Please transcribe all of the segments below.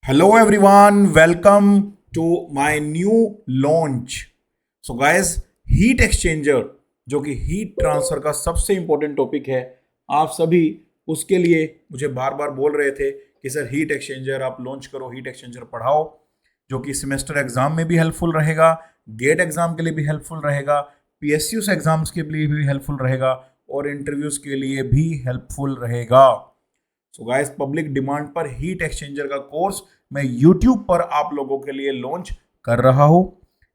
Hello everyone, welcome to my new launch. So guys, heat exchanger जो कि heat transfer का सबसे important topic है, आप सभी उसके लिए मुझे बार बार बोल रहे थे कि सर हीट एक्सचेंजर आप लॉन्च करो, हीट एक्सचेंजर पढ़ाओ, जो कि सेमेस्टर एग्जाम में भी हेल्पफुल रहेगा, गेट एग्जाम के लिए भी हेल्पफुल रहेगा, पीएसयू एग्जाम्स के लिए भी हेल्पफुल रहेगा और इंटरव्यूज के लिए भी हेल्पफुल रहेगा। सो गाइस, पब्लिक डिमांड पर हीट एक्सचेंजर का कोर्स मैं यूट्यूब पर आप लोगों के लिए लॉन्च कर रहा हूं।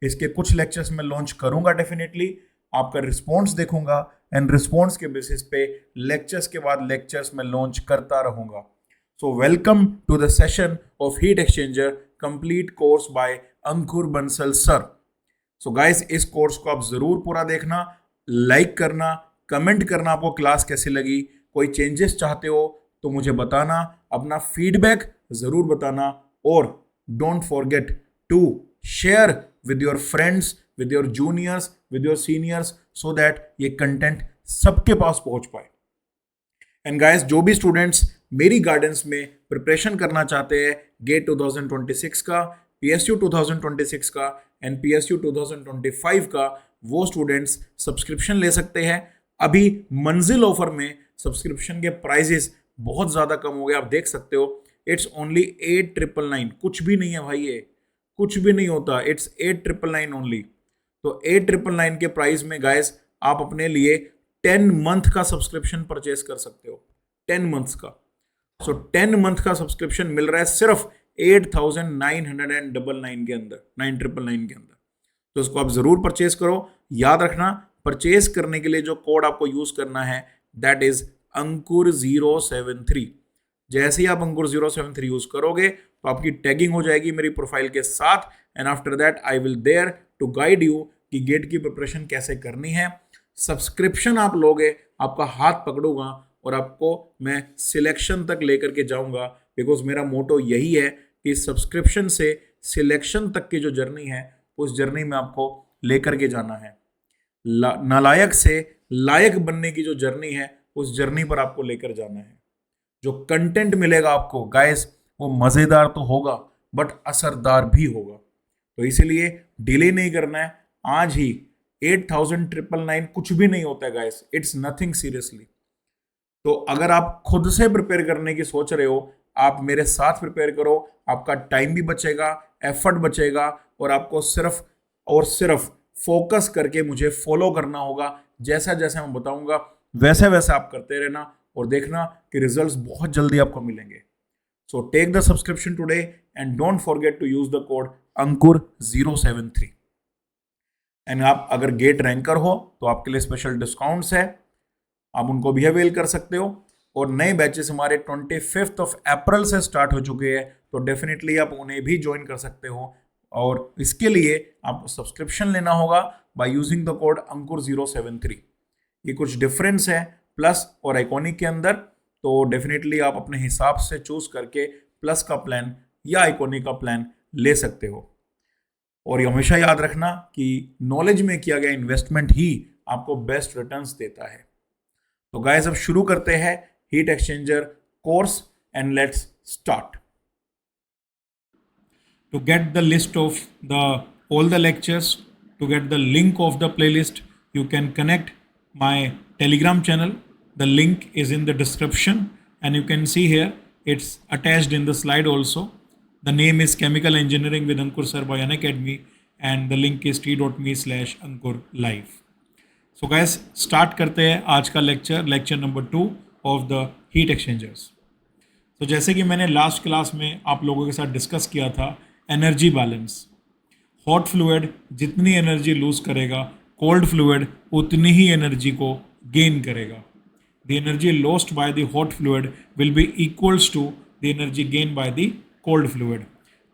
इसके कुछ लेक्चर्स में लॉन्च करूंगा डेफिनेटली, आपका रिस्पॉन्स देखूंगा एंड रिस्पॉन्स के बेसिस पे लेक्चर्स के बाद लेक्चर्स में लॉन्च करता रहूंगा। So welcome to the session of heat exchanger complete course by Ankur Bansal sir. So guys, इस कोर्स को आप जरूर पूरा देखना, लाइक करना, कमेंट करना आपको क्लास कैसी लगी, कोई चेंजेस चाहते हो तो मुझे बताना, अपना फीडबैक जरूर बताना और don't forget to share with your friends, with your juniors, with your seniors, so that ये कंटेंट सबके पास पहुंच पाए। एंड गाइस, जो भी स्टूडेंट्स मेरी गाइडेंस में प्रिपरेशन करना चाहते हैं गेट 2026 का, पीएसयू 2026 का एंड पीएसयू 2025 का, वो स्टूडेंट्स सब्सक्रिप्शन ले सकते हैं। अभी मंजिल ऑफर में सब्सक्रिप्शन के प्राइजेस बहुत ज़्यादा कम हो गए, आप देख सकते हो। इट्स ओनली 8,999, कुछ भी नहीं है भाई, ये कुछ भी नहीं होता, इट्स 8,999 ओनली। तो 8,999 के प्राइस में गाइस आप अपने लिए 10 मंथ का सब्सक्रिप्शन परचेस कर सकते हो, 10 मंथ्स का। सो 10 मंथ का सब्सक्रिप्शन मिल रहा है सिर्फ 8,999 के अंदर, 9,999 के अंदर। तो इसको आप जरूर परचेस करो। याद रखना, परचेस करने के लिए जो कोड आपको यूज करना है दैट इज अंकुर073। जैसे ही आप अंकुर073 यूज करोगे तो आपकी टैगिंग हो जाएगी मेरी प्रोफाइल के साथ and after that I will there to guide you कि गेट की प्रिपरेशन कैसे करनी है। सब्सक्रिप्शन आप लोगे, आपका हाथ पकड़ूंगा और आपको मैं सिलेक्शन तक लेकर के जाऊंगा, बिकॉज मेरा मोटो यही है कि सब्सक्रिप्शन से सिलेक्शन तक की जो जर्नी है उस जर्नी में आपको लेकर के जाना है। नालायक से लायक बनने की जो जर्नी है उस जर्नी पर आपको लेकर जाना है। जो कंटेंट मिलेगा आपको गाइस वो मजेदार तो होगा बट असरदार भी होगा। तो इसीलिए डिले नहीं करना है, आज ही 8,999 कुछ भी नहीं होता है गाइस, इट्स नथिंग सीरियसली। तो अगर आप खुद से प्रिपेयर करने की सोच रहे हो, आप मेरे साथ प्रिपेयर करो, आपका टाइम भी बचेगा, एफर्ट बचेगा और आपको सिर्फ और सिर्फ फोकस करके मुझे फॉलो करना होगा। जैसा जैसा मैं बताऊंगा वैसे वैसे आप करते रहना और देखना कि रिजल्ट्स बहुत जल्दी आपको मिलेंगे। So take the subscription today and don't forget to use the code अंकुर073। एंड आप अगर गेट रैंकर हो तो आपके लिए स्पेशल डिस्काउंट्स है, आप उनको भी अवेल कर सकते हो। और नए बैचेस हमारे 25 अप्रैल से स्टार्ट हो चुके हैं, तो डेफिनेटली आप उन्हें भी ज्वाइन कर सकते हो। और इसके लिए आपको सब्सक्रिप्शन लेना होगा बाय यूजिंग द कोड अंकुर073। ये कुछ डिफरेंस है प्लस और आइकॉनिक के अंदर, तो डेफिनेटली आप अपने हिसाब से चूज करके प्लस का प्लान या आइकॉनिक का प्लान ले सकते हो। और ये हमेशा याद रखना कि नॉलेज में किया गया इन्वेस्टमेंट ही आपको बेस्ट रिटर्न्स देता है। तो गाइस, अब शुरू करते हैं heat exchanger course and let's start. To get the list of all the lectures, to get the link of the playlist, you can connect my Telegram channel. The link is in the description and you can see here it's attached in the slide also. The name is Chemical Engineering with Ankur Sir by Unacademy and the link is t.me/Ankur Live. So guys, start करते हैं आज का lecture number 2 of the heat exchangers. तो जैसे कि मैंने last class में आप लोगों के साथ डिस्कस किया था, एनर्जी बैलेंस। हॉट फ्लूइड जितनी एनर्जी लूज करेगा, कोल्ड फ्लूइड उतनी ही एनर्जी को गेन करेगा। The energy lost by the hot fluid will be equals to the energy gain by the cold fluid.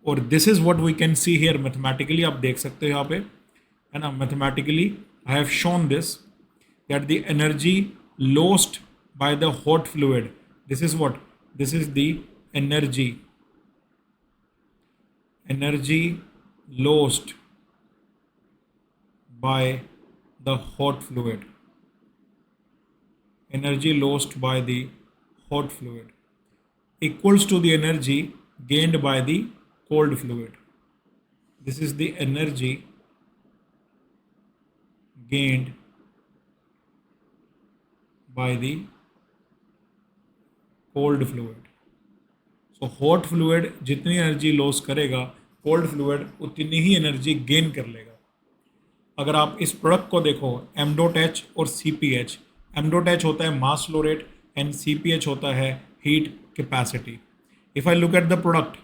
और this is what we can see here mathematically, आप देख सकते हो यहाँ पे, है ना। Mathematically I have shown this, that the energy lost by the hot fluid, this is what, this is the energy lost by the hot fluid, energy lost by the hot fluid equals to the energy gained by the cold fluid. This is the energy gained by the cold fluid. So hot fluid जितनी energy loss करेगा, cold fluid उतनी ही energy gain कर लेगा. अगर आप इस product को देखो m.h और cph, m.h होता है mass flow rate and cph होता है heat capacity. If I look at the product,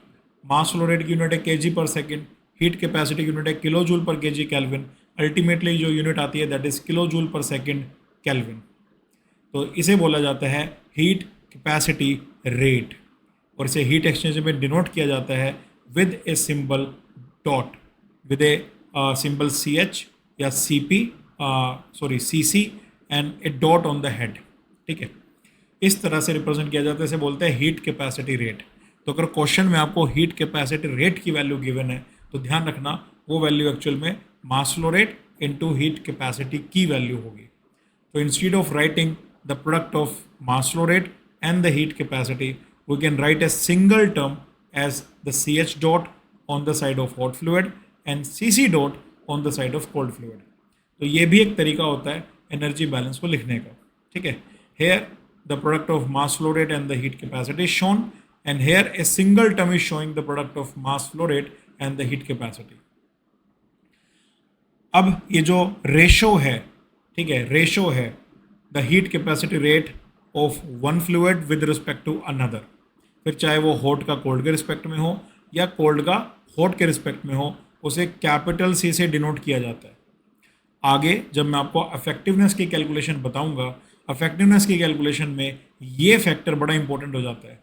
mass flow rate की यूनिट है kg पर सेकेंड, हीट कैपेसिटी की यूनिट है किलो जूल पर kg केल्विन, अल्टीमेटली जो यूनिट आती है दैट इज किलो जूल पर सेकेंड केल्विन. तो इसे बोला जाता है हीट कैपेसिटी रेट, और इसे हीट एक्सचेंजर में डिनोट किया जाता है with a symbol dot, with a symbol CH या CC and A dot on the head. ठीक है, इस तरह से रिप्रेजेंट किया जाता है. इसे बोलते हैं हीट कैपेसिटी रेट. तो अगर क्वेश्चन में आपको हीट कैपेसिटी रेट की वैल्यू गिवन है तो ध्यान रखना वो वैल्यू एक्चुअल में mass flow rate into heat capacity की वैल्यू होगी. तो instead of writing the product of mass flow rate and the heat capacity, we can write a single term as the CH dot on the side of hot fluid and CC dot on the side of cold fluid. तो ये भी एक तरीका होता है energy balance को लिखने का. ठीक है, here the product of mass flow rate and the heat capacity is shown, and here a single term is showing the product of mass flow rate and the heat capacity. अब ये जो ratio है, ठीक है, ratio है the heat capacity rate of one fluid with respect to another. फिर चाहे वो हॉट का कोल्ड के रिस्पेक्ट में हो या कोल्ड का हॉट के रिस्पेक्ट में हो, उसे कैपिटल C से डिनोट किया जाता है. आगे जब मैं आपको अफेक्टिवनेस की कैलकुलेशन बताऊंगा, अफेक्टिवनेस की कैलकुलेशन में ये फैक्टर बड़ा इंपॉर्टेंट हो जाता है,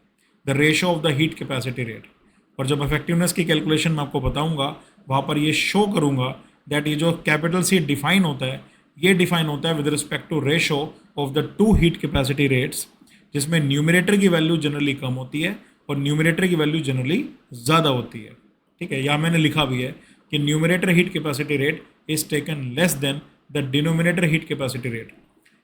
the ratio of the heat capacity rate. और जब अफेक्टिवनेस की कैलकुलेशन मैं आपको बताऊंगा वहाँ पर ये शो करूंगा दैट ये जो कैपिटल C डिफाइन होता है, ये डिफाइन होता है with respect to ratio of the two heat capacity rates, जिसमें न्यूमरेटर की वैल्यू जनरली कम होती है और न्यूमरेटर की वैल्यू जनरली ज़्यादा होती है. ठीक है, यहाँ मैंने लिखा भी है कि numerator heat capacity rate is taken less than the denominator heat capacity rate.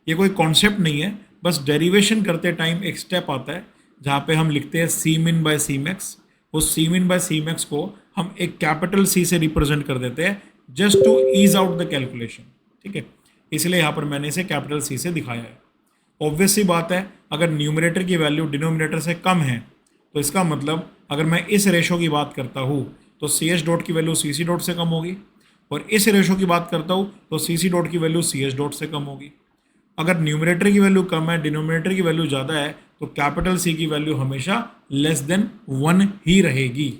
ये कोई कॉन्सेप्ट नहीं है, बस डेरिवेशन करते टाइम एक स्टेप आता है जहाँ पे हम लिखते हैं Cmin बाय Cmax. उस Cmin बाय Cmax को हम एक कैपिटल C से रिप्रेजेंट कर देते हैं just to ease out the calculation. ठीक है, इसलिए यहाँ पर मैंने इसे कैपिटल C से दिखाया है. ऑब्वियस सी बात है, अगर न्यूमरेटर की वैल्यू डिनोमिनेटर से कम है तो इसका मतलब अगर मैं इस रेशो की बात करता हूँ तो CH डॉट की वैल्यू CC डॉट से कम होगी, और इस रेशो की बात करता हूँ तो CC डॉट की वैल्यू CH डॉट से कम होगी. अगर न्यूमरेटर की वैल्यू कम है, डिनोमिनेटर की वैल्यू ज़्यादा है, तो कैपिटल C की वैल्यू हमेशा लेस देन 1 ही रहेगी.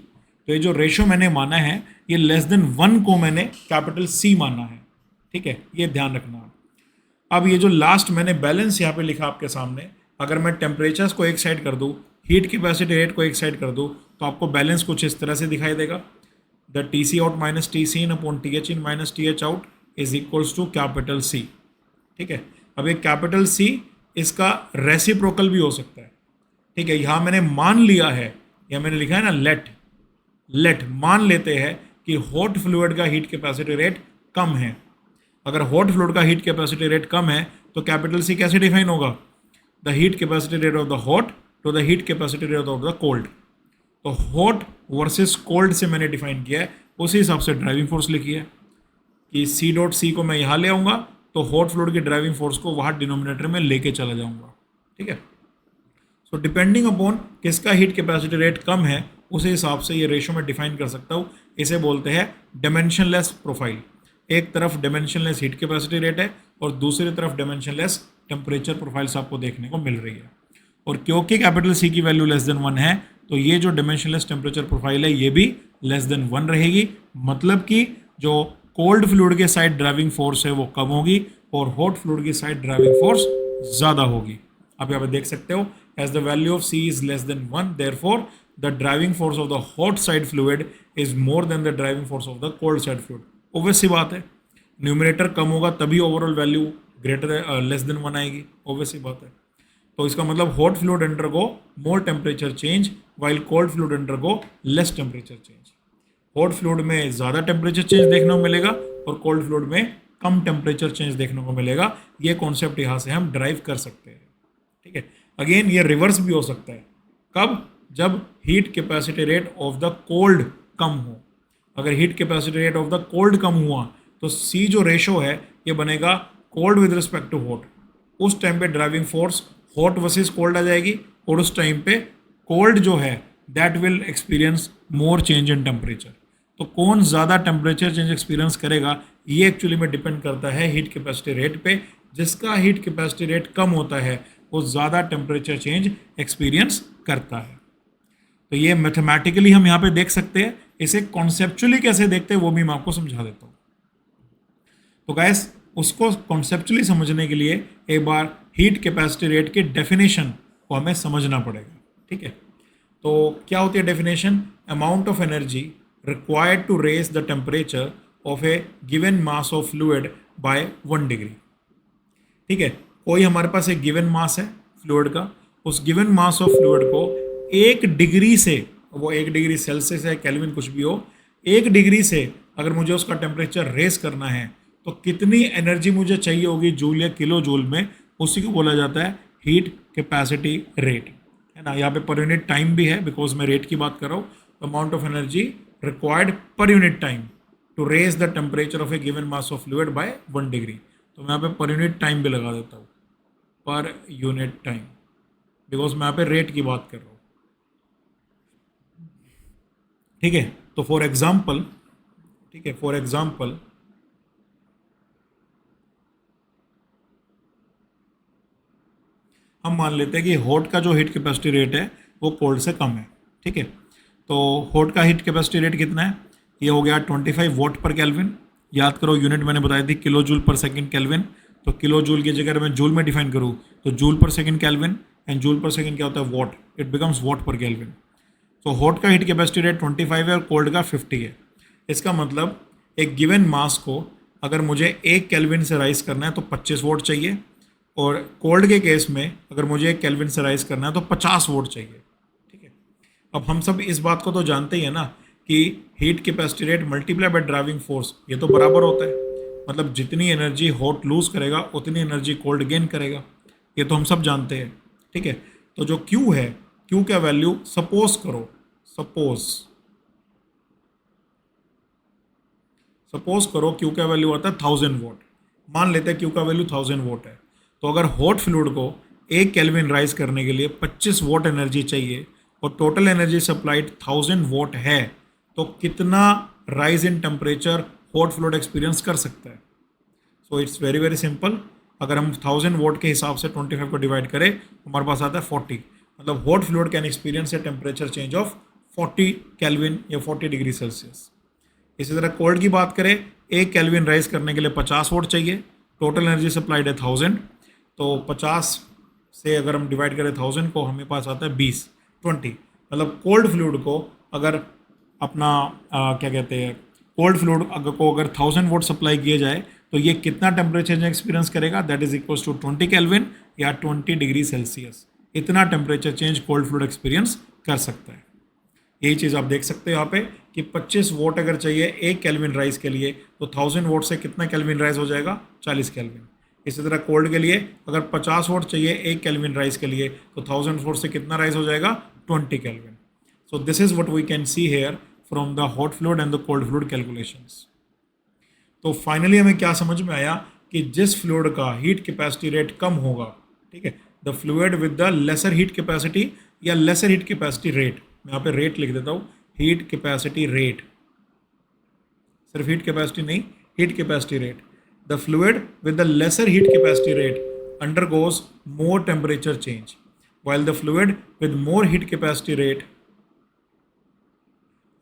तो ये जो रेशो मैंने माना है, ये लेस देन 1 को मैंने कैपिटल C माना है. ठीक है, ये ध्यान रखना. अब ये जो लास्ट मैंने बैलेंस यहाँ पे लिखा आपके सामने, अगर मैं टेम्परेचर्स को एक साइड कर दूँ, हीट कैपेसिटी रेट को एक साइड कर दूँ, तो आपको बैलेंस कुछ इस तरह से दिखाई देगा. The TC out minus TC in upon TH in minus TH out is equals to capital C. ठीक है, अब एक कैपिटल C इसका रेसिप्रोकल भी हो सकता है. ठीक है, यहाँ मैंने मान लिया है, या मैंने लिखा है ना लेट मान लेते हैं कि हॉट फ्लूइड का हीट कैपेसिटी रेट कम है. अगर हॉट फ्लूइड का हीट कैपेसिटी रेट कम है तो कैपिटल C कैसे डिफाइन होगा? The heat capacity rate of the hot to the heat capacity rate of the cold. तो हॉट वर्सेस कोल्ड से मैंने डिफाइन किया है, उसी हिसाब से ड्राइविंग फोर्स लिखी है कि C डॉट C को मैं यहाँ ले आऊँगा तो हॉट फ्लूइड की ड्राइविंग फोर्स को वहाँ डिनोमिनेटर में लेके चला जाऊँगा. ठीक है, सो डिपेंडिंग अपॉन किसका हीट कैपेसिटी रेट कम है उसी हिसाब से ये रेशो में डिफाइन कर सकता हूँ. इसे बोलते हैं डायमेंशनलेस प्रोफाइल. एक तरफ डायमेंशनलेस हीट कैपेसिटी रेट है और दूसरी तरफ डायमेंशनलेस टेम्परेचर प्रोफाइल्स आपको देखने को मिल रही है. और क्योंकि कैपिटल C की वैल्यू लेस देन 1 है तो ये जो डायमेंशनलेस टेम्परेचर प्रोफाइल है ये भी लेस देन 1 रहेगी. मतलब कि जो कोल्ड फ्लूइड के साइड ड्राइविंग फोर्स है वो कम होगी और हॉट फ्लूइड की साइड ड्राइविंग फोर्स ज़्यादा होगी. आप यहाँ पे देख सकते हो, as the value of C is less than 1, therefore the driving force of the hot side fluid is more than the driving force of the cold side fluid. Obvious सी बात है, न्यूमरेटर कम होगा तभी overall value greater less than 1 आएगी. Obvious सी बात है. तो इसका मतलब hot fluid undergo more temperature change while cold fluid undergo less temperature change. Hot fluid में ज़्यादा टेम्परेचर चेंज देखने को मिलेगा और कोल्ड फ्लूइड में कम टेम्परेचर चेंज देखने को मिलेगा. ये कॉन्सेप्ट यहाँ से हम ड्राइव कर सकते हैं. ठीक है, अगेन ये रिवर्स भी हो सकता है. कब? जब heat capacity rate of the cold कम हो। अगर heat capacity rate of the cold कम हुआ तो सी जो रेशो है ये बनेगा cold with respect to hot. उस टाइम पे driving force hot versus cold आ जाएगी, और उस टाइम पे कोल्ड जो है that will experience more change in temperature. तो कौन ज़्यादा टेम्परेचर चेंज एक्सपीरियंस करेगा ये एक्चुअली में डिपेंड करता है हीट कैपेसिटी रेट पे। जिसका हीट कैपेसिटी रेट कम होता है वो ज़्यादा टेम्परेचर चेंज एक्सपीरियंस करता है। तो ये मैथमेटिकली हम यहाँ पे देख सकते हैं। इसे कॉन्सेप्चुअली कैसे देखते हैं वो भी मैं आपको समझा देता हूँ। तो गैस उसको कॉन्सेप्चुअली समझने के लिए एक बार हीट कैपेसिटी रेट के डेफिनेशन को हमें समझना पड़ेगा। ठीक है, तो क्या होती है definition? Amount of energy required to raise the temperature of a given mass of fluid by 1 degree. ठीक है, कोई हमारे पास एक गिवन मास है फ्लूइड का, उस गिवन मास ऑफ फ्लूइड को 1 डिग्री से, वो 1 डिग्री सेल्सियस है, केल्विन कुछ भी हो, 1 डिग्री से अगर मुझे उसका टेम्परेचर रेस करना है तो कितनी एनर्जी मुझे चाहिए होगी जूल या किलो जूल में, उसी को बोला जाता है हीट कैपेसिटी रेट, है ना। यहाँ पे पर यूनिट टाइम भी है बिकॉज मैं रेट की बात कर रहा हूँ। Amount of energy required per unit time to raise the temperature of a given mass of fluid by 1 degree. तो मैं यहाँ पे पर यूनिट टाइम भी लगा देता हूँ, पर यूनिट टाइम, बिकॉज मैं यहाँ पे रेट की बात कर रहा हूँ। ठीक है, तो फॉर एग्जाम्पल, ठीक है, फॉर एग्जाम्पल हम मान लेते हैं कि हॉट का जो हीट कैपेसिटी रेट है वो कोल्ड से कम है। ठीक है, तो हॉट का हीट कैपेसिटी रेट कितना है? ये हो गया 25 वॉट पर केल्विन। याद करो यूनिट मैंने बताई थी किलो जूल पर सेकंड केल्विन, तो किलो जूल की जगह मैं जूल में डिफाइन करूँ तो जूल पर सेकंड केल्विन, एंड जूल पर सेकंड क्या होता है? वॉट। इट बिकम्स वॉट पर केल्विन। तो हॉट का हीट कैपेसिटी रेट 25 है और कोल्ड का 50 है। इसका मतलब एक गिवन मास को अगर मुझे 1 केल्विन से राइज करना है तो 25 वोट चाहिए, और कोल्ड के केस में अगर मुझे 1 केल्विन से राइज करना है तो 50 वोट चाहिए। ठीक है, अब हम सब इस बात को तो जानते ही है ना कि heat capacity rate multiply by driving force ये तो बराबर होता है। मतलब जितनी एनर्जी हॉट लूज करेगा उतनी एनर्जी कोल्ड गेन करेगा, ये तो हम सब जानते हैं। ठीक है, तो जो Q है, Q का वैल्यू सपोज करो, सपोज करो Q का वैल्यू आता है 1000 वोट। मान लेते हैं Q का वैल्यू 1000 वोट है, तो अगर हॉट फ्लूइड को 1 केल्विन राइज करने के लिए 25 वोट एनर्जी चाहिए और टोटल एनर्जी सप्लाइड 1000 वोट है, तो कितना rise in temperature hot fluid experience कर सकता है? So it's very very simple. अगर हम 1000 वोट के हिसाब से 25 को डिवाइड करें हमारे पास आता है 40। मतलब hot fluid can experience a temperature change of 40 kelvin या 40 डिग्री सेल्सियस। इसी तरह कोल्ड की बात करें, 1 केल्विन राइज करने के लिए 50 वोट चाहिए, टोटल एनर्जी सप्लाइड है 1000, तो 50 से अगर हम डिवाइड करें 1000 को हमें पास आता है 20। मतलब कोल्ड फ्लूइड को अगर अपना क्या कहते हैं, कोल्ड फ्लूइड को अगर 1000 वोट सप्लाई किए जाए तो ये कितना टेम्परेचर एक्सपीरियंस करेगा? That is equals to 20 kelvin या 20 डिग्री सेल्सियस। इतना temperature change cold fluid experience कर सकता है। यही चीज़ आप देख सकते हो यहाँ पे कि 25 वोट अगर चाहिए 1 केल्विन राइज के लिए तो 1000 वोट से कितना केल्विन राइज हो जाएगा? 40 केल्विन। इसी तरह कोल्ड के लिए अगर 50 वोट चाहिए 1 केल्विन राइज के लिए तो 1000 वोट से कितना राइज हो जाएगा? 20 kelvin. So this is what we can see here from the hot fluid and the cold fluid calculations. तो फाइनली हमें क्या समझ में आया कि जिस फ्लूइड का हीट कैपेसिटी रेट कम होगा, ठीक है, the fluid with the lesser heat capacity या लेसर हीट कैपेसिटी रेट, मैं यहाँ पे रेट लिख देता हूँ, हीट कैपेसिटी रेट, सिर्फ हीट कैपेसिटी नहीं, heat capacity rate, the fluid with the lesser heat capacity rate undergoes more temperature change, while the fluid with more heat capacity rate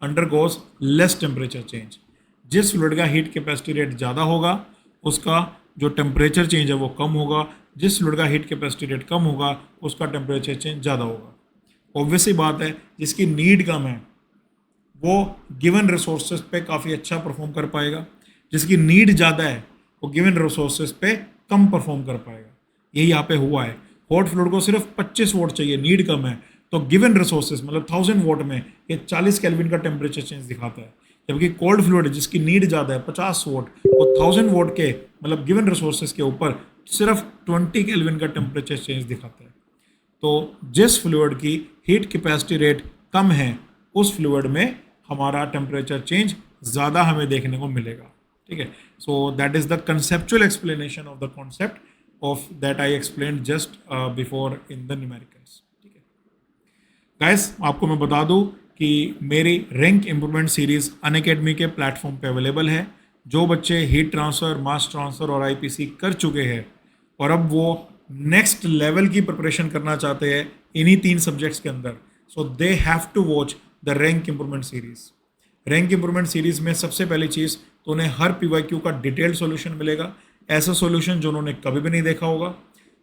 undergoes less temperature change. जिस fluid का heat capacity rate ज़्यादा होगा उसका जो temperature change है वो कम होगा, जिस फ्लूइड का हीट कैपेसिटी रेट कम होगा उसका टेम्परेचर चेंज ज़्यादा होगा। ऑब्वियसली बात है, जिसकी नीड कम है वो गिवन रिसोर्सेज पे काफ़ी अच्छा परफॉर्म कर पाएगा, जिसकी नीड ज़्यादा है वो गिवन रिसोर्सेज पे कम परफॉर्म कर पाएगा। यही यहाँ पे हुआ है, हॉट फ्लूइड को सिर्फ 25 वोट चाहिए, नीड कम है, तो गिवन रिसोर्सेज मतलब 1000 वोट में ये 40 केल्विन का टेम्परेचर चेंज दिखाता है। जबकि कोल्ड फ्लूइड जिसकी नीड ज़्यादा है 50 वोट, वो 1000 वोट के मतलब गिवन रिसोर्सेज के ऊपर सिर्फ 20 केल्विन का टेम्परेचर चेंज दिखाता है। तो जिस फ्लूइड की हीट कैपेसिटी रेट कम है उस फ्लूइड में हमारा टेम्परेचर चेंज ज़्यादा हमें देखने को मिलेगा। ठीक है, so that is the conceptual explanation of the concept of that I explain just before in the numericals. ठीक है गाइस, आपको मैं बता दूं कि मेरी रैंक इम्प्रूवमेंट सीरीज़ अनअकैडमी के प्लेटफॉर्म पे अवेलेबल है। जो बच्चे हीट ट्रांसफ़र, मास ट्रांसफ़र और आईपीसी कर चुके हैं और अब वो नेक्स्ट लेवल की प्रिपरेशन करना चाहते हैं इन्हीं 3 सब्जेक्ट्स के अंदर, so they have to watch the rank improvement series. Rank improvement series में सबसे पहली चीज़ तो उन्हें हर पीवाईक्यू का डिटेल्ड सॉल्यूशन मिलेगा, ऐसा सॉल्यूशन जो उन्होंने कभी भी नहीं देखा होगा।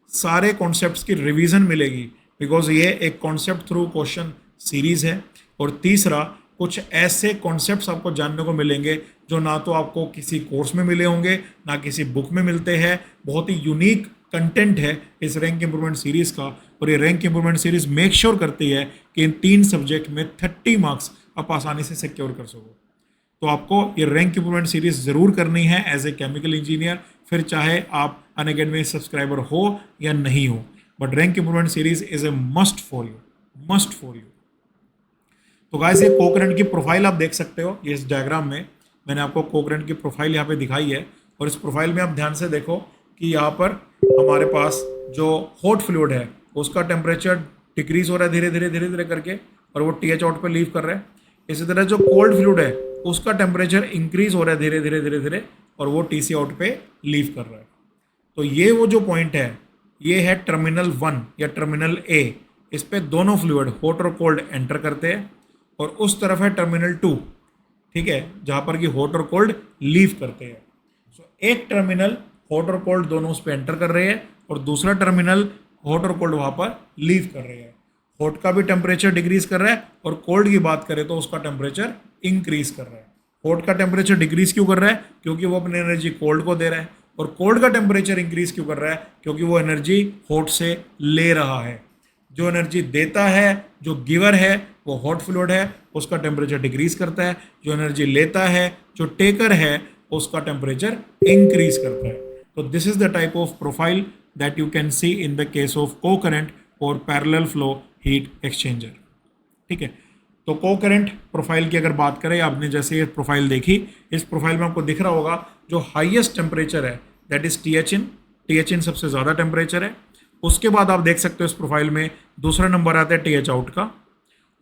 सारे कॉन्सेप्ट्स की रिवीजन मिलेगी बिकॉज ये एक कॉन्सेप्ट थ्रू क्वेश्चन सीरीज़ है। और तीसरा, कुछ ऐसे कॉन्सेप्ट्स आपको जानने को मिलेंगे जो ना तो आपको किसी कोर्स में मिले होंगे ना किसी बुक में मिलते हैं। बहुत ही यूनिक कंटेंट है इस रैंक इम्प्रूवमेंट सीरीज़ का, और ये rank improvement series make sure करती है कि इन 3 सब्जेक्ट में 30 मार्क्स आप आसानी से सिक्योर कर सको। तो आपको ये रैंक इम्प्रूवमेंट सीरीज़ ज़रूर करनी है एज ए केमिकल इंजीनियर, फिर चाहे आप अनअकैडमी सब्सक्राइबर हो या नहीं हो, but rank improvement series is a must for you. तो गाइस, ये कोकरेंट की प्रोफाइल आप देख सकते हो। ये इस डायग्राम में मैंने आपको कोकरेंट की प्रोफाइल यहाँ पे दिखाई है, और इस प्रोफाइल में आप ध्यान से देखो कि यहाँ पर हमारे पास जो हॉट फ्लूइड है उसका टेम्परेचर डिक्रीज हो रहा है धीरे धीरे करके, और वो TH आउट पे लीव कर रहा है। इसी तरह जो कोल्ड फ्लूइड है उसका टेम्परेचर इंक्रीज हो रहा है धीरे धीरे, और वो TC आउट पे लीव कर रहा है। तो ये वो जो पॉइंट है, ये है टर्मिनल 1 या टर्मिनल A। इस पे दोनों फ्लूइड हॉट और कोल्ड एंटर करते हैं, और उस तरफ है टर्मिनल 2, ठीक है, जहां पर कि हॉट और कोल्ड लीव करते हैं। सो एक टर्मिनल हॉट और कोल्ड दोनों उस पर एंटर कर रहे हैं, और दूसरा टर्मिनल हॉट और कोल्ड वहां पर लीव कर रहे हैं। हॉट का भी टेम्परेचर डिक्रीज कर रहा है, और कोल्ड की बात करें तो उसका टेम्परेचर इंक्रीज कर रहा है। हॉट का टेम्परेचर डिक्रीज क्यों कर रहा है? क्योंकि वो अपनी एनर्जी कोल्ड को दे रहा है। और कोल्ड का टेम्परेचर इंक्रीज क्यों कर रहा है? क्योंकि वो एनर्जी हॉट से ले रहा है। जो एनर्जी देता है, जो गिवर है, वो हॉट फ्लूइड है, उसका टेम्परेचर डिक्रीज करता है। जो एनर्जी लेता है, जो टेकर है, उसका टेम्परेचर इंक्रीज करता है। तो this is the type of profile that you can see in the case of cocurrent और पैरेलल फ्लो हीट एक्सचेंजर। ठीक है, तो कोकरेंट प्रोफाइल की अगर बात करें, आपने जैसे ये प्रोफाइल देखी, इस प्रोफाइल में आपको दिख रहा होगा जो हाईएस्ट टेम्परेचर है दैट इज TH इन सबसे ज़्यादा टेम्परेचर है। उसके बाद आप देख सकते हो इस प्रोफाइल में दूसरा नंबर आता है TH आउट का,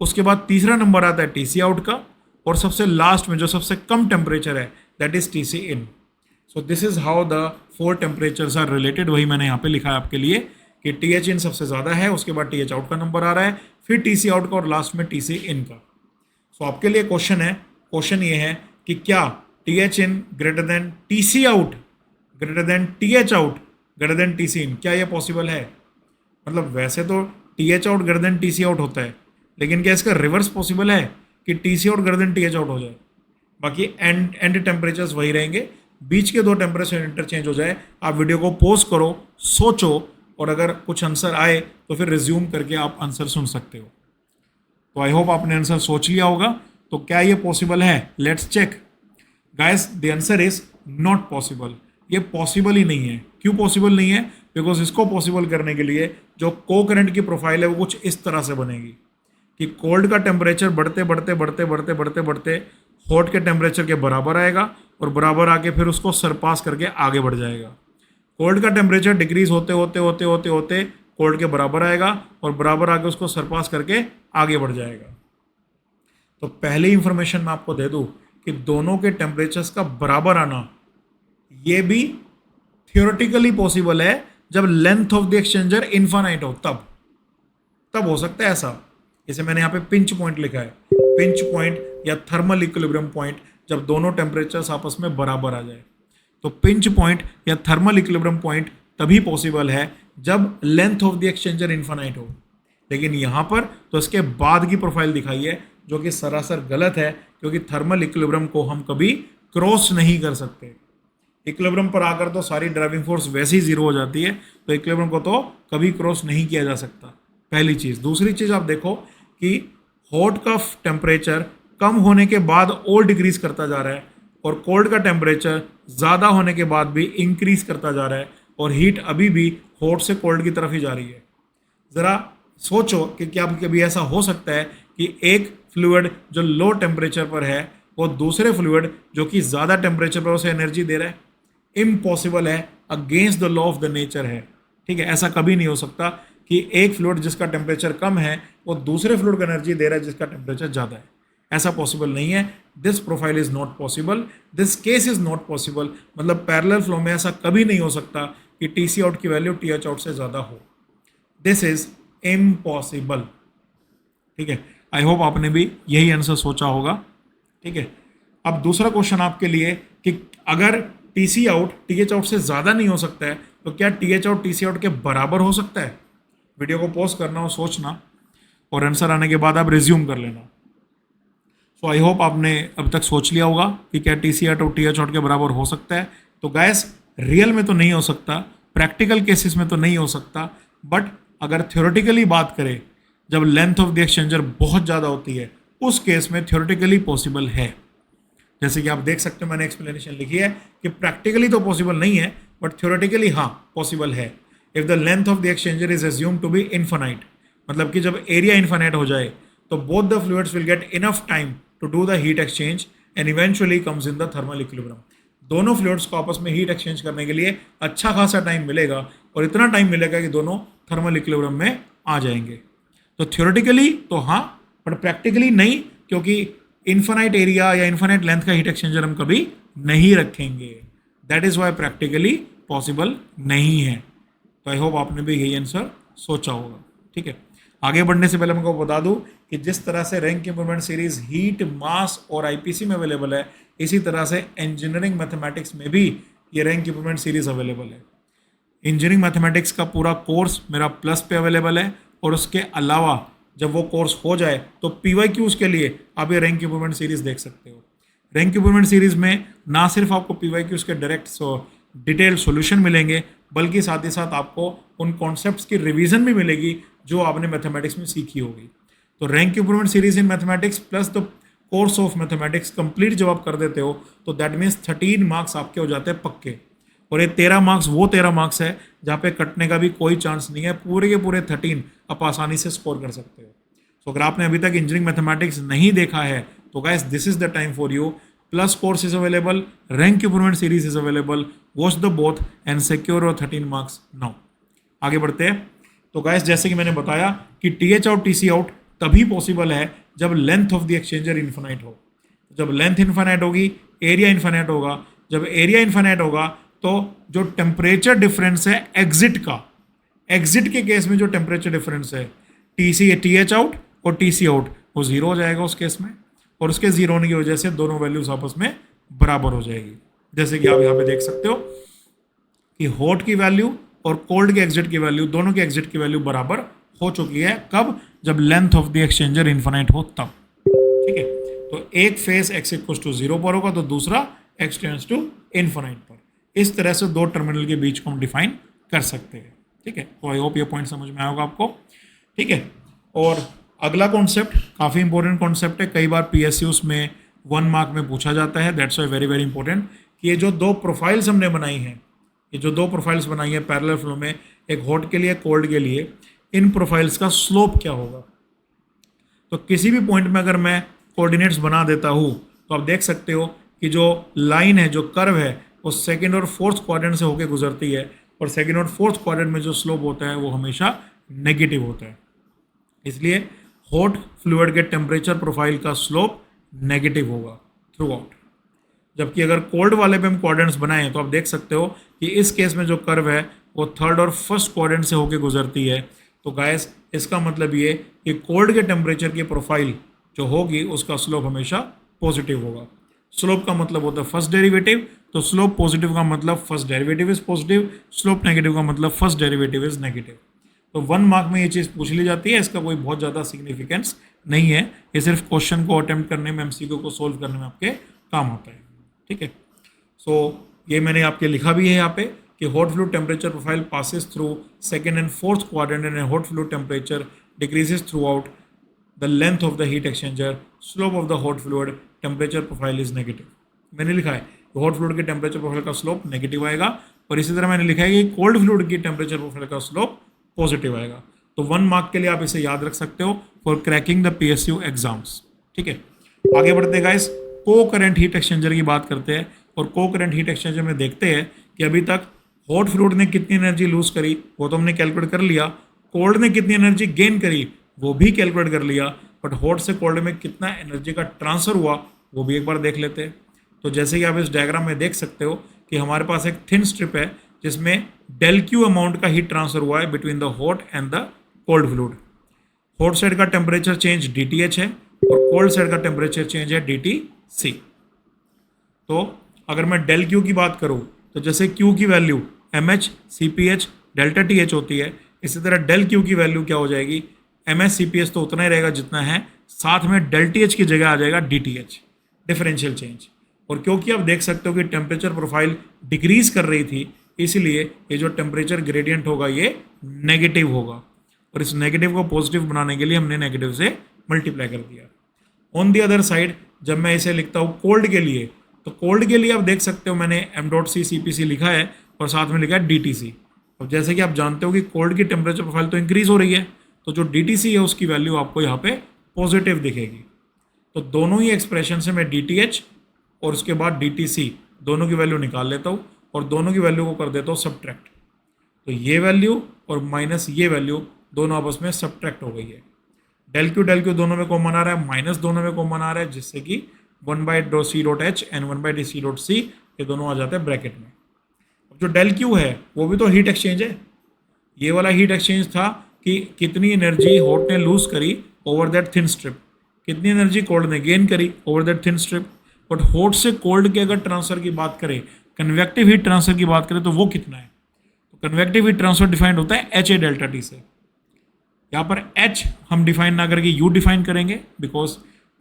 उसके बाद तीसरा नंबर आता है TC आउट का, और सबसे लास्ट में जो सबसे कम टेम्परेचर है that is TC in. So this is how the 4 temperatures are related. वही मैंने यहाँ पे लिखा है आपके लिए कि TH इन सबसे ज़्यादा है, उसके बाद TH आउट का नंबर आ रहा है, फिर TC आउट का, और लास्ट में TC इन का। सो आपके लिए क्वेश्चन ये है कि क्या TH in greater than TC out greater than TH out greater than TC in, क्या ये पॉसिबल है? मतलब वैसे तो TH out greater than TC out होता है, लेकिन क्या इसका रिवर्स पॉसिबल है कि TC out greater than TH out हो जाए? बाकी एंड टेम्परेचर्स वही रहेंगे, बीच के 2 टेम्परेचर इंटरचेंज हो जाए। आप वीडियो को पॉज करो, सोचो, और अगर कुछ आंसर आए तो फिर रिज्यूम करके आप आंसर सुन सकते हो। तो आई होप आपने आंसर सोच लिया होगा। तो क्या ये पॉसिबल है? Let's check guys. The answer is not possible. ये पॉसिबल ही नहीं है। क्यों पॉसिबल नहीं है? बिकॉज इसको पॉसिबल करने के लिए जो कोकरेंट की प्रोफाइल है वो कुछ इस तरह से बनेगी कि कोल्ड का टेम्परेचर बढ़ते हॉट के टेम्परेचर के बराबर आएगा, और बराबर आके फिर उसको सरपास करके आगे बढ़ जाएगा। कोल्ड का टेम्परेचर डिक्रीज होते कोल्ड के बराबर आएगा, और बराबर आके उसको सरपास करके आगे बढ़ जाएगा। तो पहली इंफॉर्मेशन मैं आपको दे दूं कि दोनों के टेम्परेचर्स का बराबर आना ये भी थियोरेटिकली पॉसिबल है जब length of the exchanger infinite हो, तब हो सकता है ऐसा। जैसे मैंने यहाँ पे पिंच पॉइंट लिखा है, पिंच पॉइंट या थर्मल इक्विलिब्रियम पॉइंट, जब दोनों टेम्परेचर्स आपस में बराबर आ जाए। तो पिंच पॉइंट या थर्मल इक्विलिब्रियम पॉइंट तभी पॉसिबल है जब length of the exchanger infinite हो। लेकिन यहाँ पर तो इसके बाद की प्रोफाइल दिखाई है जो कि सरासर गलत है, क्योंकि थर्मल इक्विलिब्रियम को हम कभी क्रॉस नहीं कर सकते। इक्विलिब्रियम पर आकर तो सारी ड्राइविंग फोर्स वैसे ही जीरो हो जाती है, तो इक्विलिब्रियम को तो कभी क्रॉस नहीं किया जा सकता, पहली चीज़। दूसरी चीज़ आप देखो कि हॉट का टेम्परेचर कम होने के बाद और डिक्रीज करता जा रहा है, और कोल्ड का टेम्परेचर ज़्यादा होने के बाद भी इंक्रीज करता जा रहा है, और हीट अभी भी हॉट से कोल्ड की तरफ ही जा रही है। ज़रा सोचो कि क्या कभी ऐसा हो सकता है कि एक फ्लूइड जो लो टेम्परेचर पर है वो दूसरे फ्लूइड जो कि ज़्यादा टेम्परेचर पर उसे एनर्जी दे रहा है? इम्पॉसिबल है, against the law of the nature है। ठीक है, ऐसा कभी नहीं हो सकता कि एक फ्लूइड जिसका टेम्परेचर कम है वो दूसरे फ्लूइड को एनर्जी दे रहा है जिसका टेम्परेचर ज़्यादा है। ऐसा पॉसिबल नहीं है। This profile is not possible, this case is not possible. मतलब पैरेलल फ्लो में ऐसा कभी नहीं हो सकता कि टी सी आउट की वैल्यू टी एच आउट से ज़्यादा हो। This is impossible. ठीक है, आई होप आपने भी यही आंसर सोचा होगा। ठीक है, अब दूसरा क्वेश्चन आपके लिए कि अगर T C out T H out से ज़्यादा नहीं हो सकता है तो क्या T H out T C out के बराबर हो सकता है? वीडियो को पॉज करना और सोचना, और आंसर आने के बाद आप रिज्यूम कर लेना। सो आई होप आपने अब तक सोच लिया होगा कि क्या टी सी आउट और टी एच आउट के बराबर हो सकता है। तो गैस, रियल में तो नहीं हो सकता, प्रैक्टिकल केसेस में तो नहीं हो सकता, बट अगर थ्योरेटिकली बात करें, जब लेंथ ऑफ द एक्सचेंजर बहुत ज़्यादा होती है उस केस में थ्योरेटिकली पॉसिबल है। जैसे कि आप देख सकते हो मैंने एक्सप्लेनेशन लिखी है कि प्रैक्टिकली तो पॉसिबल नहीं है बट थ्योरेटिकली हाँ पॉसिबल है। If the length of the exchanger is assume to be infinite, मतलब कि जब एरिया इन्फानाइट हो जाए तो both the fluids will get enough time to do the heat exchange and eventually comes in the thermal equilibrium. दोनों fluids को आपस में हीट एक्सचेंज करने के लिए अच्छा खासा टाइम मिलेगा और इतना टाइम मिलेगा कि दोनों थर्मल इक्विलिब्रियम में आ जाएंगे। तो थ्योरेटिकली तो हाँ, बट प्रैक्टिकली नहीं, क्योंकि इन्फानाइट एरिया या इन्फानाइट लेंथ का हीट एक्सचेंजर हम कभी नहीं रखेंगे। That is why practically possible नहीं है। तो आई होप आपने भी यही आंसर सोचा होगा। ठीक है, आगे बढ़ने से पहले मैं आपको बता दूं कि जिस तरह से रैंक इंप्रूवमेंट सीरीज हीट, मास और आईपीसी में अवेलेबल है, इसी तरह से इंजीनियरिंग मैथमेटिक्स में भी ये रैंक इंप्रूवमेंट सीरीज अवेलेबल है। इंजीनियरिंग मैथमेटिक्स का पूरा कोर्स मेरा प्लस पे अवेलेबल है, और उसके अलावा जब वो कोर्स हो जाए तो PYQs के लिए आप ये रैंक इंप्रूवमेंट सीरीज देख सकते हो। रैंक इंप्रूवमेंट सीरीज में ना सिर्फ आपको PYQs के डायरेक्ट डिटेल सॉल्यूशन मिलेंगे, बल्कि साथ ही साथ आपको उन कॉन्सेप्ट्स की रिवीजन भी मिलेगी जो आपने मैथमेटिक्स में सीखी होगी। तो rank improvement series in mathematics plus the course of mathematics complete जब आप कर देते हो तो दैट मीन्स 13 मार्क्स आपके हो जाते हैं पक्के। और ये 13 मार्क्स वो 13 मार्क्स है जहाँ पे कटने का भी कोई चांस नहीं है। पूरे के पूरे 13 आप आसानी से स्कोर कर सकते हो। तो अगर आपने अभी तक इंजीनियरिंग मैथमेटिक्स नहीं देखा है तो guys this is the time for you. Plus course is available, rank improvement series is available, watch the both and secure your 13 marks now. आगे बढ़ते हैं। तो गाइस जैसे कि मैंने बताया कि TH आउट TC आउट तभी पॉसिबल है जब length of the exchanger infinite हो। जब लेंथ इन्फिनाइट होगी, एरिया इन्फिनाइट होगा। जब एरिया इन्फिनाइट होगा तो जो टेम्परेचर डिफरेंस है एग्जिट का, एग्जिट के केस में जो टेम्परेचर डिफरेंस है TH आउट और TC आउट वो जीरो हो जाएगा उस केस में, और उसके जीरो होने की वजह से दोनों वैल्यूज आपस में बराबर हो जाएगी। जैसे कि आप यहाँ पे देख सकते हो कि हॉट की वैल्यू और कोल्ड के एग्जिट की वैल्यू, दोनों के एग्जिट की वैल्यू बराबर हो चुकी है। कब? जब length of the exchanger infinite हो तब। ठीक है, तो एक फेस x इक्वल्स टू 0 पर होगा तो दूसरा x टेंड्स टू इन्फिनाइट पर। इस तरह से दो टर्मिनल के बीच को हम डिफाइन कर सकते हैं। ठीक है, तो आई होप ये पॉइंट समझ में आया होगा आपको। ठीक है, और अगला कॉन्सेप्ट काफ़ी इंपॉर्टेंट कॉन्सेप्ट है, कई बार PSUs में 1 मार्क में पूछा जाता है। That's why very very important कि ये जो दो प्रोफाइल्स हमने बनाई हैं, ये जो दो प्रोफाइल्स बनाई है पैरेलल फ्लो में, एक हॉट के लिए कोल्ड के लिए, इन प्रोफाइल्स का स्लोप क्या होगा। तो किसी भी पॉइंट में अगर मैं कोऑर्डिनेट्स बना देता हूँ तो आप देख सकते हो कि जो लाइन है, जो कर्व है, वो सेकंड और फोर्थ क्वाड्रेंट से होकर गुजरती है, और सेकंड और फोर्थ क्वाड्रेंट में जो स्लोप होता है वो हमेशा नेगेटिव होता है। इसलिए हॉट फ्लूइड के टेम्परेचर प्रोफाइल का स्लोप नेगेटिव होगा थ्रू आउट। जबकि अगर कोल्ड वाले पे हम क्वाड्रेंट्स बनाएं तो आप देख सकते हो कि इस केस में जो कर्व है वो थर्ड और फर्स्ट क्वाड्रेंट से होकर गुजरती है। तो गाइस इसका मतलब ये कि कोल्ड के टेम्परेचर की प्रोफाइल जो होगी उसका स्लोप हमेशा पॉजिटिव होगा। स्लोप का मतलब होता है फर्स्ट डेरिवेटिव, तो स्लोप पॉजिटिव का मतलब first derivative is positive, slope negative का मतलब फर्स्ट डेरिवेटिव इज नेगेटिव। तो 1 मार्क में ये चीज़ पूछ ली जाती है, इसका कोई बहुत ज़्यादा सिग्निफिकेंस नहीं है, ये सिर्फ क्वेश्चन को अटेम्प्ट करने में, MCQ को सोल्व करने में आपके काम आता है। ठीक है, सो ये मैंने आपके लिखा भी है यहाँ पे कि hot fluid temperature profile passes through second and fourth quadrant and hot fluid temperature decreases through out the length of the heat exchanger, slope of the hot fluid temperature profile is negative. मैंने लिखा है hot fluid के temperature profile का slope negative आएगा, और इसी तरह मैंने लिखा है कि कोल्ड फ्लूइड की टेम्परेचर प्रोफाइल का स्लोप पॉजिटिव आएगा। तो 1 मार्क के लिए आप इसे याद रख सकते हो for cracking the PSU exams. ठीक है, आगे बढ़ते गाइस, को करंट हीट एक्सचेंजर की बात करते हैं। और को करंट हीट एक्सचेंजर में देखते हैं कि अभी तक हॉट फ्लूइड ने कितनी एनर्जी लूज करी, वो तो हमने कैलकुलेट कर लिया। कोल्ड ने कितनी एनर्जी गेन करी, वो भी कैलकुलेट कर लिया। बट हॉट से कोल्ड में कितना एनर्जी का ट्रांसफर हुआ, वो भी एक बार देख लेते हैं। तो जैसे कि आप इस डायग्राम में देख सकते हो कि हमारे पास एक थिन स्ट्रिप है जिसमें डेल क्यू अमाउंट का हीट ट्रांसफर हुआ है between the hot and the cold fluid. Hot side का टेम्परेचर चेंज DTH है और कोल्ड साइड का टेम्परेचर चेंज है DTC। तो अगर मैं डेल क्यू की बात करूं तो जैसे क्यू की value MH CPH delta TH होती है, इसी तरह डेल क्यू की वैल्यू क्या हो जाएगी, MS CPH तो उतना ही रहेगा जितना है, साथ में डेल TH की जगह आ जाएगा DTH, डिफरेंशियल चेंज। और क्योंकि आप देख सकते हो कि टेम्परेचर प्रोफाइल डिक्रीज कर रही थी, इसलिए ये जो टेम्परेचर ग्रेडियंट होगा ये नेगेटिव होगा। और इस नेगेटिव को पॉजिटिव बनाने के लिए हमने नेगेटिव से मल्टीप्लाई कर दिया। ऑन दी अदर साइड जब मैं इसे लिखता हूँ कोल्ड के लिए, तो कोल्ड के लिए आप देख सकते हो मैंने m.c CPC लिखा है और साथ में लिखा है DTC। अब जैसे कि आप जानते हो कि कोल्ड की टेम्परेचर प्रोफाइल तो इंक्रीज हो रही है, तो जो DTC है उसकी वैल्यू आपको यहाँ पे पॉजिटिव दिखेगी। तो दोनों ही एक्सप्रेशन से मैं DTH और उसके बाद DTC दोनों की वैल्यू निकाल लेता हूँ और दोनों की वैल्यू को कर देता हूँ सब्ट्रैक्ट। तो ये वैल्यू और माइनस ये वैल्यू दोनों आपस में सब्ट्रैक्ट हो गई है। डेल क्यू दोनों में कॉमन आ रहा है, माइनस दोनों में कॉमन आ रहा है, जिससे कि 1/c.h एंड 1/c.c ये दोनों आ जाते हैं ब्रैकेट में। अब जो डेल क्यू है वो भी तो हीट एक्सचेंज है। ये वाला हीट एक्सचेंज था कि कितनी एनर्जी हॉट ने लूज करी ओवर दैट थिन स्ट्रिप, कितनी एनर्जी कोल्ड ने गेन करी over that thin strip. But hot से कोल्ड के अगर ट्रांसफर की बात करें, कन्वेक्टिव हीट ट्रांसफर की बात करें, तो वो कितना है? तो कन्वेक्टिव हीट ट्रांसफर डिफाइंड होता है HA डेल्टा T से। यहाँ पर H हम डिफाइन ना करके U डिफाइन करेंगे, बिकॉज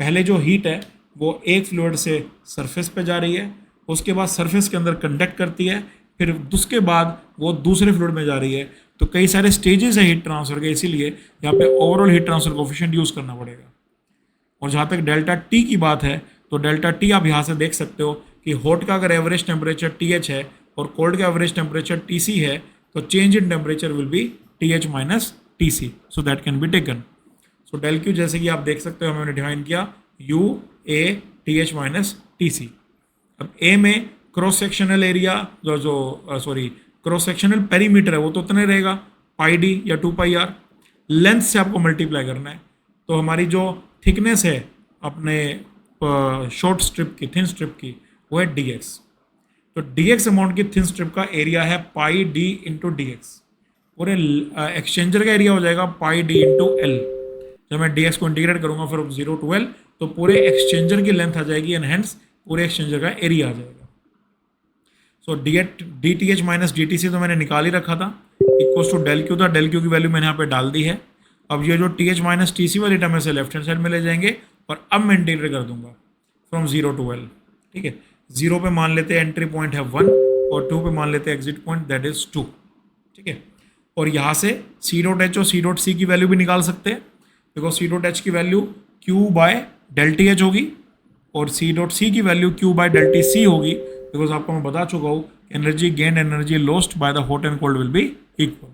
पहले जो हीट है वो एक फ्लूइड से सरफेस पे जा रही है, उसके बाद सरफेस के अंदर कंडक्ट करती है, फिर उसके बाद वो दूसरे फ्लूइड में जा रही है। तो कई सारे स्टेजेस है हीट ट्रांसफर के, इसीलिए यहाँ पे overall heat transfer coefficient use करना पड़ेगा। और जहाँ तक डेल्टा T की बात है, तो डेल्टा T आप यहाँ से देख सकते हो कि हॉट का अगर एवरेज टेम्परेचर TH है और कोल्ड का एवरेज टेम्परेचर TC है, तो change in temperature will be TH minus TC, so that can be taken. So del Q जैसे कि आप देख सकते हो हमने डिफाइन किया UA TH माइनस TC। अब A में cross sectional area cross sectional perimeter है वो तो उतना ही रहेगा, πd या 2πr। लेंथ से आपको मल्टीप्लाई करना है, तो हमारी जो थिकनेस है अपने शॉर्ट स्ट्रिप की, थिन स्ट्रिप की, वो है dx। तो dx अमाउंट की थिन स्ट्रिप का एरिया है πd इंटू dx। पूरे एक्सचेंजर का एरिया हो जाएगा πd इंटू L। जब मैं dx को इंटीग्रेट करूंगा फ्रॉम 0 to L, तो पूरे एक्सचेंजर की लेंथ आ जाएगी एंड हेंस पूरे एक्सचेंजर का एरिया आ जाएगा। सो DTH माइनस DTC तो मैंने निकाल ही रखा था, इक्वल्स टू डेल क्यू था। डेल क्यू की वैल्यू मैंने यहाँ पे डाल दी है। अब ये जो TH माइनस TC वाली टर्म है से लेफ्ट हैंड साइड में ले जाएंगे और अब मैं इंटीग्रेट कर दूंगा फ्रॉम 0 to L। ठीक है, 0 पे मान लेते हैं एंट्री पॉइंट है 1 और 2 पे मान लेते हैं एग्जिट पॉइंट दैट इज 2। ठीक है, और यहाँ से C.H और C.C की वैल्यू भी निकाल सकते हैं, बिकॉज C.H की value Q by del TH होगी और C.C की value Q by del TC होगी, बिकॉज आपको मैं बता चुका हूँ energy gain energy lost by the hot and cold will be equal.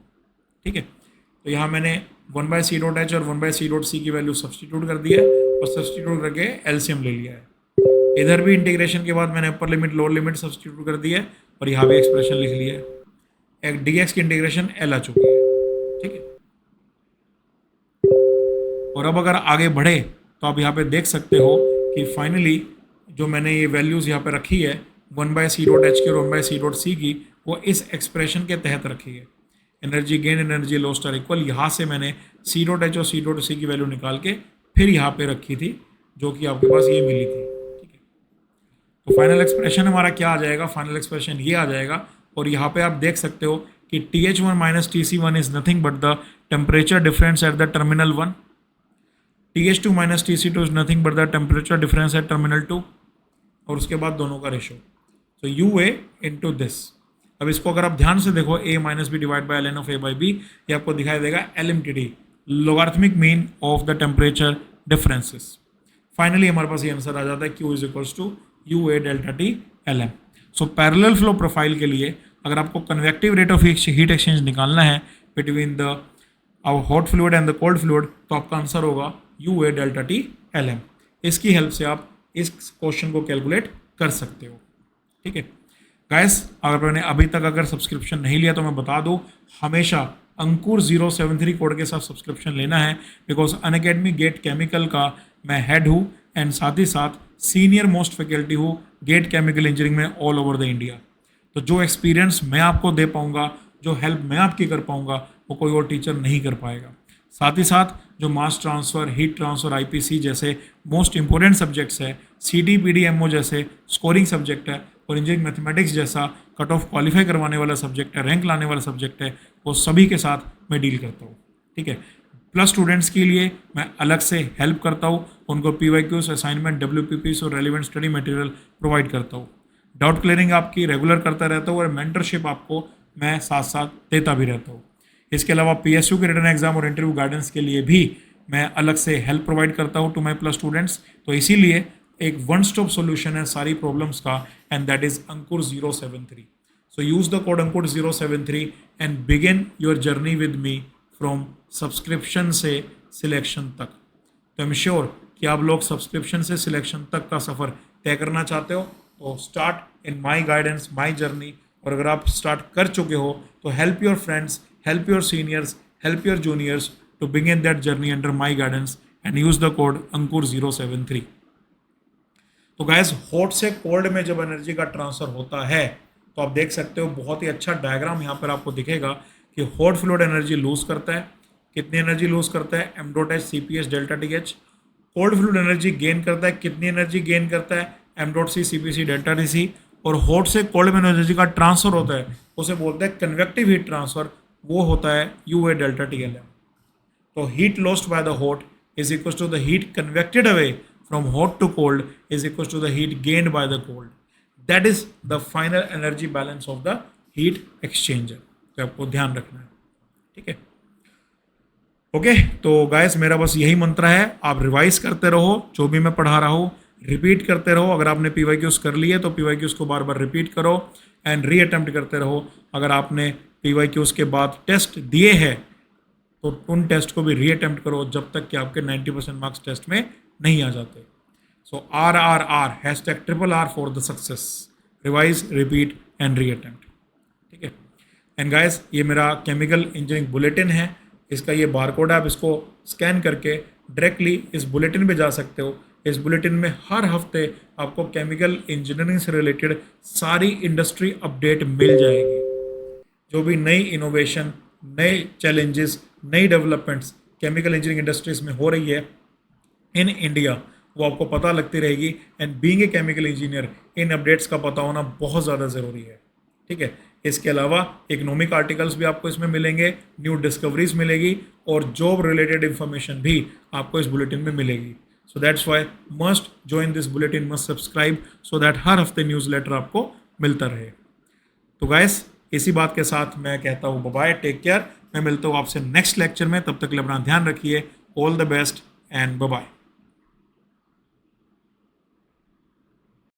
ठीक है, तो यहाँ मैंने 1/C.H और 1/C.C की वैल्यू सब्सटीट्यूट कर दी है और सब्सटीट्यूट करके एलसीएम ले लिया है। इधर भी इंटीग्रेशन के बाद मैंने upper limit lower limit substitute कर दी है और यहाँ भी एक्सप्रेशन लिख लिया है। एक dx की इंटीग्रेशन L आ चुकी है। ठीक है, और अब अगर आगे बढ़े तो आप यहाँ पे देख सकते हो कि फाइनली जो मैंने ये वैल्यूज़ यहाँ पे रखी है 1/C.H की और 1/C.C की, वो इस एक्सप्रेशन के तहत रखी है। Energy gain energy lost are equal, यहाँ से मैंने C.H और C.C की वैल्यू निकाल के फिर यहाँ पे रखी थी, जो कि आपके पास ये मिली थी। ठीक है, तो फाइनल एक्सप्रेशन हमारा क्या आ जाएगा? फाइनल एक्सप्रेशन ये आ जाएगा, और यहाँ पे आप देख सकते हो कि TH1 minus TC1 is nothing but the temperature difference at the terminal 1। TH2 minus TC2 is nothing but the temperature difference at terminal 2, और उसके बाद दोनों का रेशो। तो UA इंटू दिस। अब इसको अगर आप ध्यान से देखो, A minus B divide by ln of A by B, ये आपको दिखाई देगा LMTD, logarithmic mean of the temperature differences. Finally हमारे पास ये आंसर आ जाता है Q is equals to UA delta T LM। So parallel flow profile के लिए अगर आपको convective rate of heat exchange निकालना है बिटवीन द अब hot fluid and the cold fluid, तो आपका आंसर होगा UA डेल्टा T LM। इसकी हेल्प से आप इस क्वेश्चन को कैलकुलेट कर सकते हो। ठीक है गाइस, अगर मैंने अभी तक अगर सब्सक्रिप्शन नहीं लिया तो मैं बता दूं, हमेशा अंकुर 073 कोड के साथ सब्सक्रिप्शन लेना है, बिकॉज अनअकैडमी गेट केमिकल का मैं हेड हूँ एंड साथ ही साथ सीनियर मोस्ट फैकल्टी हूँ गेट केमिकल इंजीनियरिंग में ऑल ओवर द इंडिया। तो जो एक्सपीरियंस मैं आपको दे पाऊंगा, जो हेल्प मैं आपकी कर पाऊंगा, वो कोई और टीचर नहीं कर पाएगा। साथ ही साथ जो मास ट्रांसफ़र, हीट ट्रांसफ़र, IPC जैसे मोस्ट इंपॉर्टेंट सब्जेक्ट्स है, CD PD MO जैसे स्कोरिंग सब्जेक्ट है, और इंजीनियरिंग मैथमेटिक्स जैसा कट ऑफ क्वालिफाई करवाने वाला सब्जेक्ट है, रैंक लाने वाला सब्जेक्ट है, वो सभी के साथ मैं डील करता हूँ। ठीक है, प्लस स्टूडेंट्स के लिए मैं अलग से हेल्प करता हूँ, उनको PYQs, असाइनमेंट, WPPs और रेलिवेंट स्टडी मटेरियल प्रोवाइड करता हूँ। डाउट क्लियरिंग आपकी रेगुलर करता रहता हूँ और मेंटरशिप आपको मैं साथ साथ देता भी रहता हूँ। इसके अलावा PSU के रिटन एग्जाम और इंटरव्यू गाइडेंस के लिए भी मैं अलग से हेल्प प्रोवाइड करता हूँ टू माई प्लस स्टूडेंट्स। तो इसीलिए एक वन स्टॉप सोल्यूशन है सारी प्रॉब्लम्स का, and that is Ankur 073। So use the code Ankur 073 and begin your journey with me from subscription से सिलेक्शन तक। तो आई एम श्योर कि आप लोग सब्सक्रिप्शन से सिलेक्शन तक का सफ़र तय करना चाहते हो, तो start in my guidance, my journey. और अगर आप स्टार्ट कर चुके हो तो help your friends, help your seniors, help your juniors to begin that journey under my guidance and use the code Ankur 073। तो गाइस, हॉट से कोल्ड में जब एनर्जी का ट्रांसफर होता है तो आप देख सकते हो बहुत ही अच्छा डायग्राम यहाँ पर आपको दिखेगा कि हॉट फ्लूइड एनर्जी लूज करता है। कितनी एनर्जी लूज करता है? m.h CPS delta TH। Cold fluid energy gain करता है। कितनी एनर्जी गेन करता है? m.c CPC delta TC। और हॉट से कोल्ड में एनर्जी का ट्रांसफर होता है, उसे बोलते हैं कन्वेक्टिव हीट ट्रांसफर, वो होता है UA डेल्टा TLM। तो heat lost by the hot is equal to the heat convected away from hot to cold is equal to the heat gained by the cold. That is the final energy balance of the heat exchanger. तो आपको ध्यान रखना है। ठीक है, okay. तो guys, मेरा बस यही मंत्र है, आप रिवाइज करते रहो, जो भी मैं पढ़ा रहा हूँ रिपीट करते रहो। अगर आपने PYQs कर लिए तो PYQs को बार बार रिपीट करो एंड री अटेम्प्ट करते रहो। अगर आपने PYQs के बाद टेस्ट दिए हैं तो उन टेस्ट को भी री अटेम्प्ट करो जब तक कि आपके 90% मार्क्स टेस्ट में नहीं आ जाते। सो RRR #RRR for the success, revise, repeat and re attempt. ठीक है, एंड गाइस, ये मेरा केमिकल इंजीनियरिंग बुलेटिन है, इसका ये बारकोड है, आप इसको स्कैन करके डायरेक्टली इस बुलेटिन पे जा सकते हो। इस बुलेटिन में हर हफ्ते आपको केमिकल इंजीनियरिंग से रिलेटेड सारी इंडस्ट्री अपडेट मिल जाएगी। जो भी नई इनोवेशन, नए चैलेंजेस, नई डेवलपमेंट्स केमिकल इंजीनियरिंग इंडस्ट्रीज में हो रही है इन इंडिया, वो आपको पता लगती रहेगी। And being a chemical engineer, in updates का पता होना बहुत ज़्यादा ज़रूरी है। ठीक है, इसके अलावा इकोनॉमिक आर्टिकल्स भी आपको इसमें मिलेंगे, न्यू डिस्कवरीज मिलेगी और जॉब रिलेटेड इंफॉर्मेशन भी आपको इस बुलेटिन में मिलेगी। So that's why must join this bulletin, must subscribe, so that हर हफ्ते न्यूज़ लेटर आपको मिलता रहे। तो गाइस, इसी बात के साथ मैं कहता हूँ बाय, टेक केयर। मैं मिलता हूँ आपसे नेक्स्ट लेक्चर में, तब तक के लिए अपना ध्यान रखिए। All the best and bye.